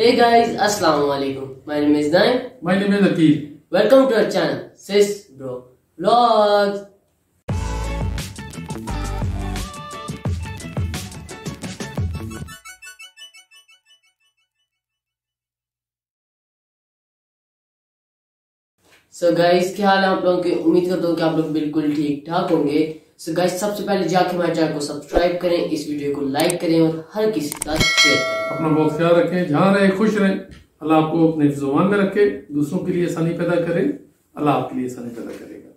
Hey guys, Assalamu alaikum. My name is Naim. My name is Akil. Welcome to our channel, Sis Bro Vlogs. So guys, क्या हाल है आप लोगों के? उम्मीद करता हूँ कि आप लोग बिल्कुल ठीक ठाक होंगे। So guys, सबसे पहले जाके हमारे चैनल को सब्सक्राइब करें, इस वीडियो को लाइक करें और हर किसी के साथ शेयर करें। अपना बहुत ख्याल रखें, जहाँ रहे खुश रहें। अल्लाह आपको अपने ज़ुबान में रखे, दूसरों के लिए आसानी पैदा करे। अल्लाह आपके लिए आसानी पैदा करेगा।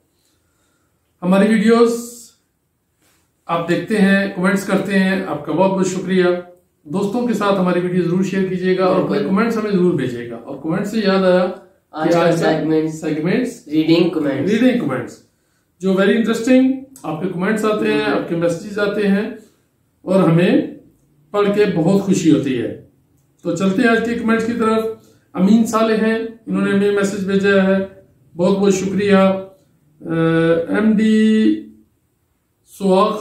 हमारी वीडियोस आप देखते हैं, कमेंट्स करते हैं, आपका बहुत बहुत शुक्रिया। दोस्तों के साथ हमारी वीडियो जरूर शेयर कीजिएगा और अपने कमेंट्स हमें जरूर भेजिएगा। और कमेंट से याद आया, आज का सेगमेंट्स रीडिंग कमेंट्स जो वेरी इंटरेस्टिंग आपके कमेंट्स आते हैं, आपके मैसेजेस आते हैं और हमें पढ़ के बहुत खुशी होती है। तो चलते हैं आज के कमेंट्स की तरफ। अमीन साले हैं, इन्होंने हमें मैसेज भेजा है, बहुत बहुत शुक्रिया। MD सोहाग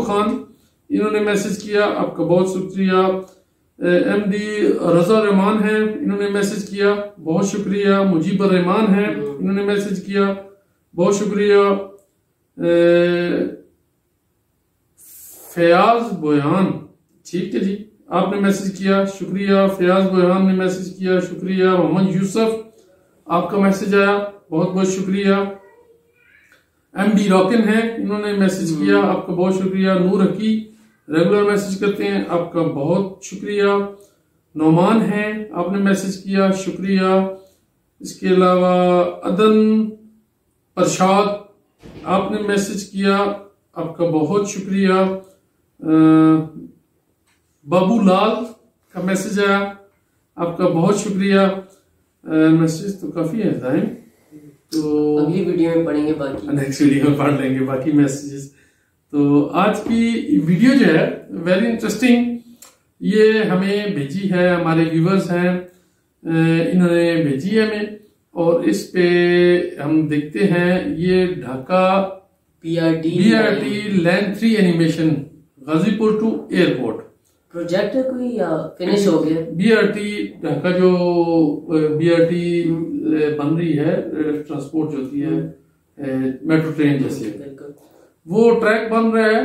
खान इन्होंने मैसेज किया, आपका बहुत शुक्रिया। MD रजा रहमान है, इन्होंने मैसेज किया, बहुत शुक्रिया। मुजीबर रहमान है, इन्होंने मैसेज किया, बहुत शुक्रिया। फयाज बोयान, ठीक है जी, आपने मैसेज किया, शुक्रिया। फयाज बोयान ने मैसेज किया, शुक्रिया। मोहम्मद यूसुफ, आपका मैसेज आया, बहुत बहुत शुक्रिया। MD रॉकिन है, इन्होंने मैसेज किया, आपका बहुत शुक्रिया। नूर हकी रेगुलर मैसेज करते हैं, आपका बहुत शुक्रिया। नौमान है, आपने मैसेज किया, शुक्रिया। इसके अलावा अदन प्रसाद, आपने मैसेज किया, आपका बहुत शुक्रिया। बाबू लाल का मैसेज आया, आपका बहुत शुक्रिया। मैसेज तो काफी है टाइम, तो अगली वीडियो में पढ़ेंगे, बाकी नेक्स्ट वीडियो में पढ़ लेंगे बाकी मैसेजेस। तो आज की वीडियो जो है वेरी इंटरेस्टिंग, ये हमें भेजी है, हमारे व्यूवर्स हैं, इन्होंने भेजी है हमें। और इस पे हम देखते हैं, ये Dhaka BRT land 3 animation Gazipur to airport project है कोई या फिनिश हो गया? BRT ढाका जो BRT बन रही है, ट्रांसपोर्ट जो होती है मेट्रो ट्रेन जैसे, वो ट्रैक बन रहा है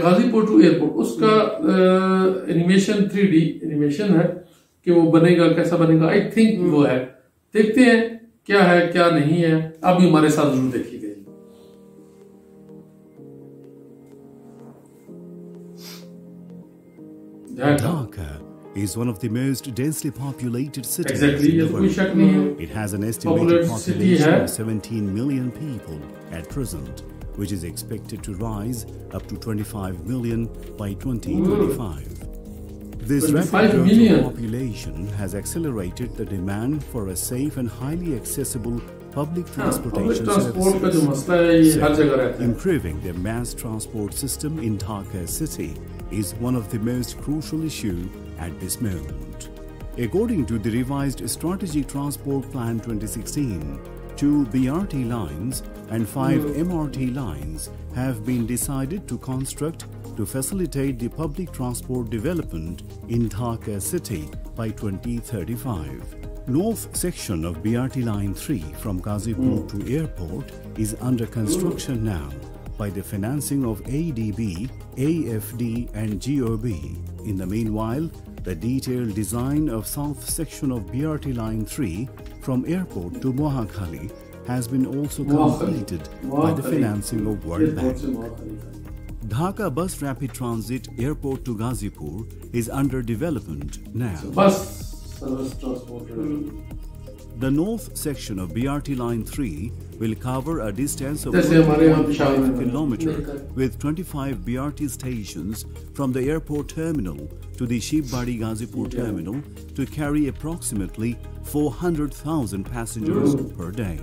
गाजीपुर टू एयरपोर्ट। उसका एनिमेशन 3D एनिमेशन है कि वो बनेगा, कैसा बनेगा, आई थिंक वो है। देखते हैं क्या है क्या नहीं है, आप भी हमारे साथ जरूर देखिएगा। Dhaka is one of the most densely populated cities Exactly, in the world. It has an estimated population of 17 million people at present, which is expected to rise up to 25 million by 2025. This rapid growth of population has accelerated the demand for a safe and highly accessible public transportation services. Improving the mass transport system in Dhaka city is one of the most crucial issues at this moment. According to the revised Strategic Transport Plan 2016, 2 BRT lines and 5 MRT lines have been decided to construct to facilitate the public transport development in Dhaka city by 2035. North section of BRT line 3 from Gazipur to airport is under construction now by the financing of ADB, AFD and GOB. In the meanwhile, the detailed design of south section of BRT line 3 from airport to Mohakhali has been also completed by the financing of World Bank. Dhaka Bus Rapid Transit Airport to Gazipur is under development now. The north section of BRT line 3 will cover a distance of 1.5 km with 25 BRT stations from the airport terminal to the Shivbadi Gazipur terminal to carry approximately 400,000 passengers per day.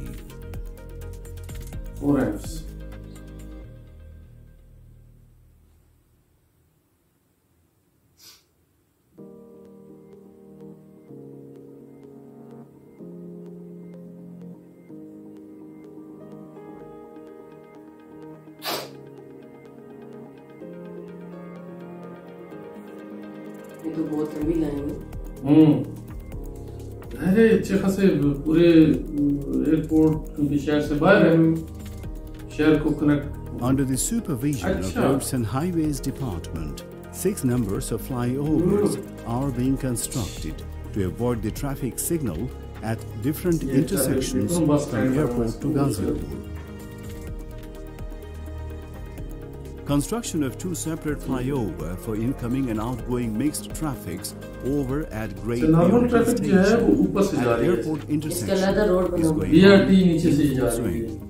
ये तो बहुत लंबी line है। अरे अच्छे खासे पूरे airport क्योंकि शहर से बाहर है, शहर को connect. Under the supervision of Roads and Highways Department, 6 numbers of flyovers are being constructed to avoid the traffic signal at different intersections from airport to Gazipur. Construction of 2 separate flyover for incoming and outgoing mixed traffics over at Great BRT station at airport intersection is going on.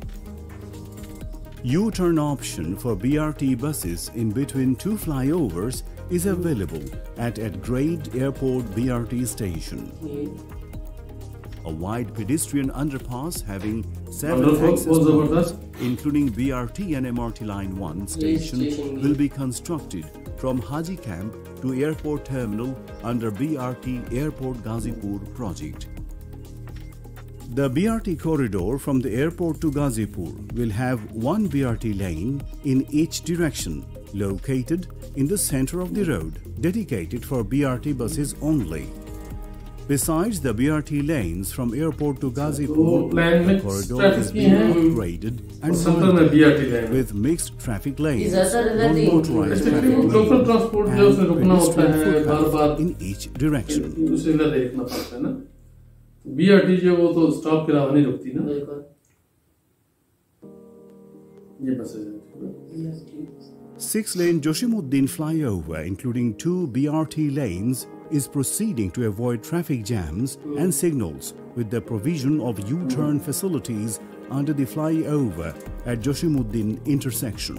U-turn option for BRT buses in between 2 flyovers is available at Grade Airport BRT station. A wide pedestrian underpass having 7 access points, including BRT and MRT Line 1 station, will be constructed from Haji Camp to Airport Terminal under BRT Airport Gazipur project. The BRT corridor from the airport to Gazipur will have 1 BRT lane in each direction, located in the center of the road, dedicated for BRT buses only. Besides the BRT lanes from airport to Gazipur, the corridor is being upgraded and widened with mixed traffic lanes, non-motorized traffic lanes, and pedestrian footpath in each direction. BRT जो वो तो stop के अलावा नहीं रुकती ना, ये बसें। 6-lane Joshimuddin flyover, including 2 BRT lanes, is proceeding to avoid traffic jams and signals with the provision of U-turn facilities under the flyover at Joshimuddin intersection.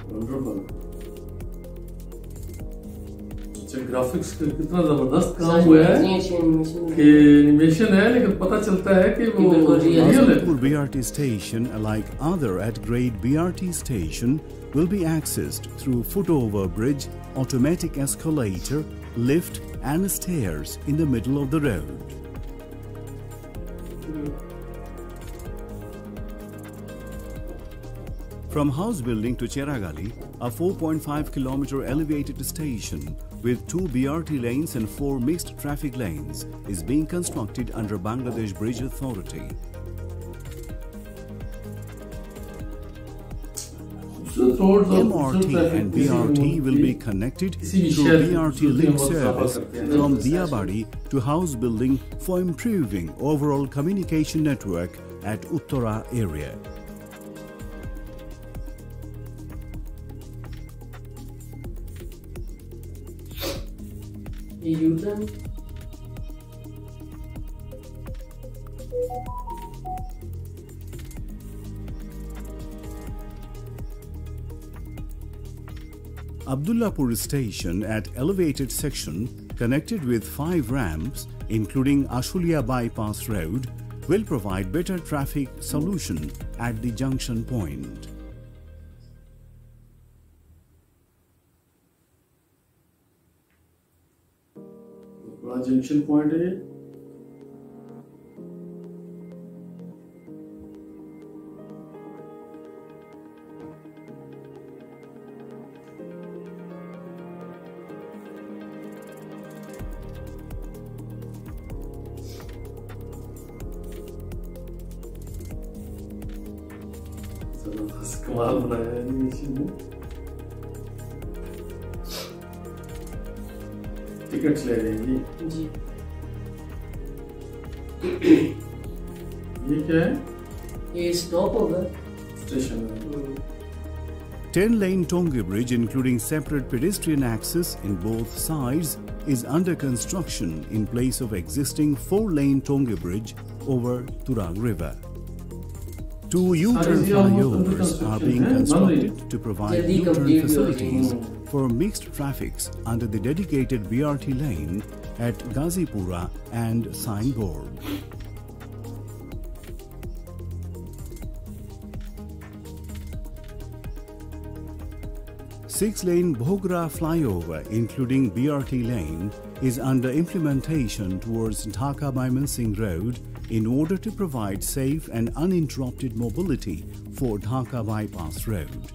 Wonderful. Graphics कितना जबरदस्त काम हुआ है कि एनिमेशन है, लेकिन पता चलता है कि वो रियल है। BRT station, like other at grade BRT station, will be accessed through footover bridge, automatic escalator, lift and stairs in the middle of the road. From house building to Cheragali, a 4.5 kilometer elevated station with 2 BRT lanes and 4 mixed traffic lanes is being constructed under Bangladesh Bridge Authority. MRT and BRT will be connected through BRT link service from Diabari to house building for improving overall communication network at Uttara area. U-turn. Abdullapur station at elevated section connected with 5 ramps including Ashulia bypass road will provide better traffic solution at the junction point. Junction point है। कमाल बनाया है animation में। Tickets ले रहे हैं जी। ये क्या है? ये स्टॉप होगा, स्टेशन है। 10-lane Tongi Bridge, including separate pedestrian access in both sides, is under construction in place of existing 4-lane Tongi Bridge over Turag River. 2 U-turn flyovers are being constructed to provide U-turn facilities for mixed traffics under the dedicated BRT lane at Gazipura and Signboard. 6-lane Bhogra flyover, including BRT lane, is under implementation towards Dhaka Mymensingh Road in order to provide safe and uninterrupted mobility for Dhaka Bypass Road.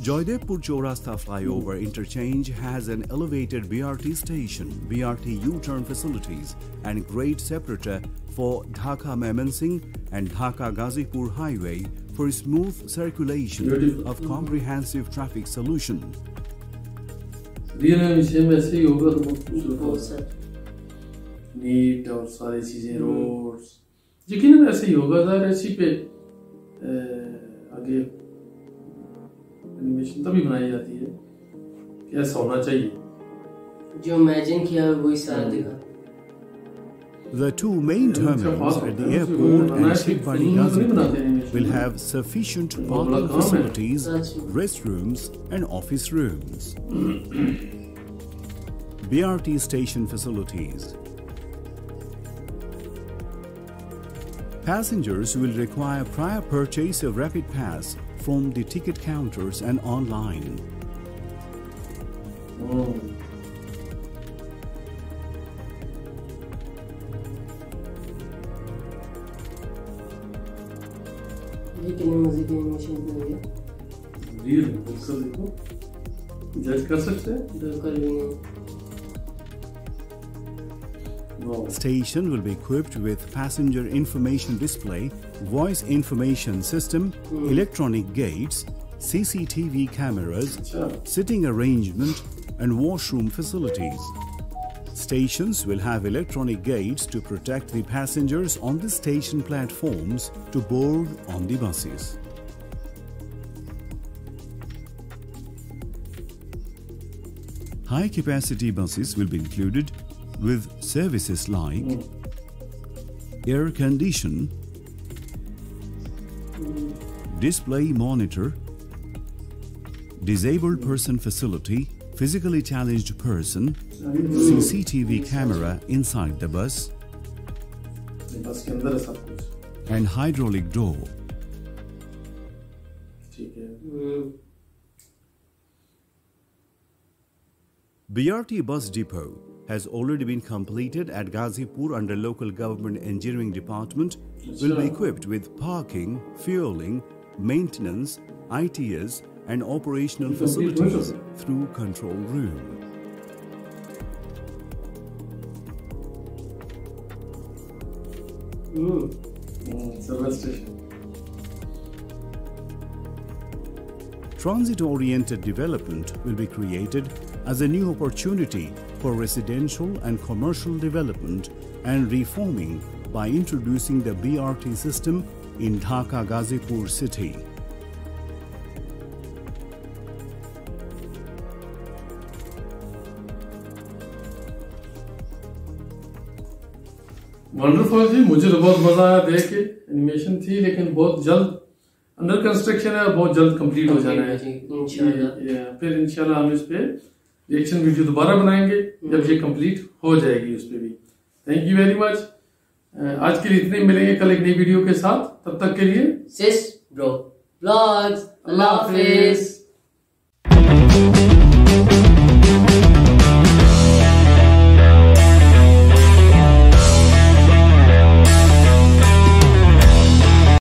Joydepur Chaurasta flyover interchange has an elevated BRT station, BRT U-turn facilities and grade separator for Dhaka-Mymensingh and Dhaka-Ghazipur highway for smooth circulation of comprehensive traffic solution. ऐसे ही होगा तो बहुत खूबसूरत NEET और सारी चीजें roads यकीनन ऐसे ही होगा। ऐसी पे आगे एनिमेशन तभी बनाई जाती है कि ऐसा होना चाहिए, जो इमेजिन किया है वही सारा दिखा। The two main terminals at the airport and Shikbari Ghazipur will have sufficient parking facilities, restrooms and office rooms. BRT station facilities. Passengers will require prior purchase of Rapid Pass from the ticket counters and online. जज कर सकते हैं। Station will be equipped with passenger information display, voice information system, electronic gates, CCTV cameras, sitting arrangement and washroom facilities. Stations will have electronic gates to protect the passengers on the station platforms to board on the buses. High-capacity buses will be included with services like air condition, display monitor, disabled person facility, physically challenged person, CCTV camera inside the bus, and hydraulic door. BRT bus depot has already been completed at Ghazipur under local government engineering department. Will be equipped with parking, fueling, maintenance, ITS and operational facilities through control room. Service station. Transit-oriented development will be created as a new opportunity for residential and commercial development and reforming by introducing the BRT system in Dhaka-Ghazipur city. Wonderful ji, मुझे तो बहुत मजा आया देख के। Animation थी लेकिन बहुत जल्द अंडर कंस्ट्रक्शन है, बहुत जल्द कंप्लीट हो जाना है इंशाल्लाह। फिर इंशाल्लाह हम इस पे रिएक्शन वीडियो दोबारा बनाएंगे जब ये कंप्लीट हो जाएगी उस पे भी। Thank you very much. आज के लिए इतने, मिलेंगे कल एक नई वीडियो के साथ। तब तक के लिए सिस ब्रो व्लॉग्स, अल्लाह हाफिज।